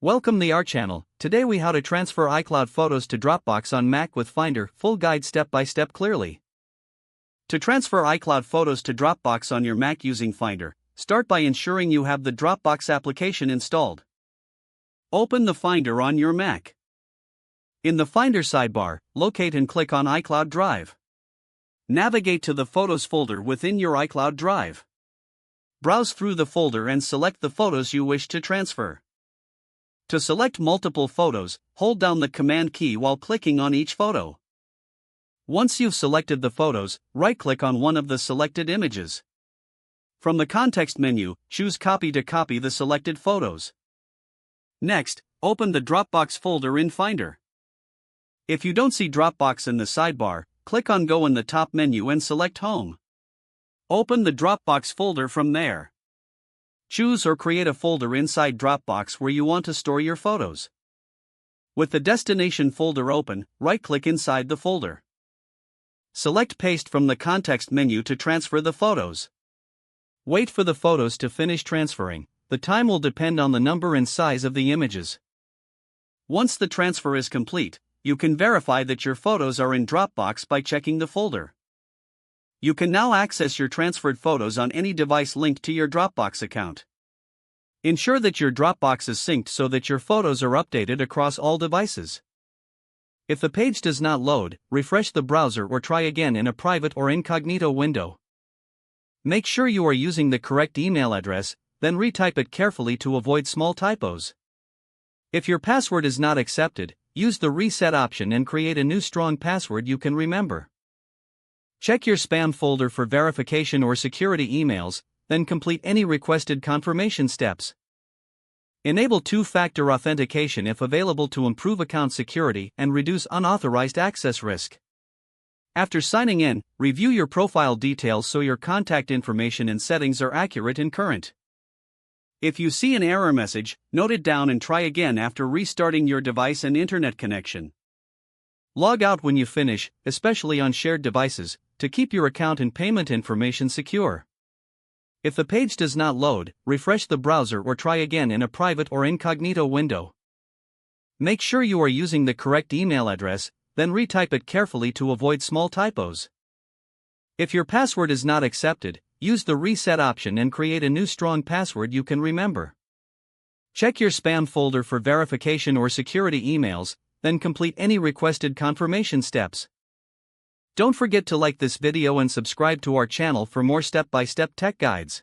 Welcome to our channel. Today we how to transfer iCloud photos to Dropbox on Mac with Finder, full guide step by step clearly. To transfer iCloud photos to Dropbox on your Mac using Finder, start by ensuring you have the Dropbox application installed. Open the Finder on your Mac. In the Finder sidebar, locate and click on iCloud Drive. Navigate to the Photos folder within your iCloud Drive. Browse through the folder and select the photos you wish to transfer. To select multiple photos, hold down the Command key while clicking on each photo. Once you've selected the photos, right-click on one of the selected images. From the context menu, choose Copy to copy the selected photos. Next, open the Dropbox folder in Finder. If you don't see Dropbox in the sidebar, click on Go in the top menu and select Home. Open the Dropbox folder from there. Choose or create a folder inside Dropbox where you want to store your photos. With the destination folder open, right-click inside the folder. Select Paste from the context menu to transfer the photos. Wait for the photos to finish transferring. The time will depend on the number and size of the images. Once the transfer is complete, you can verify that your photos are in Dropbox by checking the folder. You can now access your transferred photos on any device linked to your Dropbox account. Ensure that your Dropbox is synced so that your photos are updated across all devices. If the page does not load, refresh the browser or try again in a private or incognito window. Make sure you are using the correct email address, then retype it carefully to avoid small typos. If your password is not accepted, use the reset option and create a new strong password you can remember. Check your spam folder for verification or security emails, then complete any requested confirmation steps. Enable two-factor authentication if available to improve account security and reduce unauthorized access risk. After signing in, review your profile details so your contact information and settings are accurate and current. If you see an error message, note it down and try again after restarting your device and internet connection. Log out when you finish, especially on shared devices, to keep your account and payment information secure. If the page does not load, refresh the browser or try again in a private or incognito window. Make sure you are using the correct email address, then retype it carefully to avoid small typos. If your password is not accepted, use the reset option and create a new strong password you can remember. Check your spam folder for verification or security emails, then complete any requested confirmation steps. Don't forget to like this video and subscribe to our channel for more step-by-step tech guides.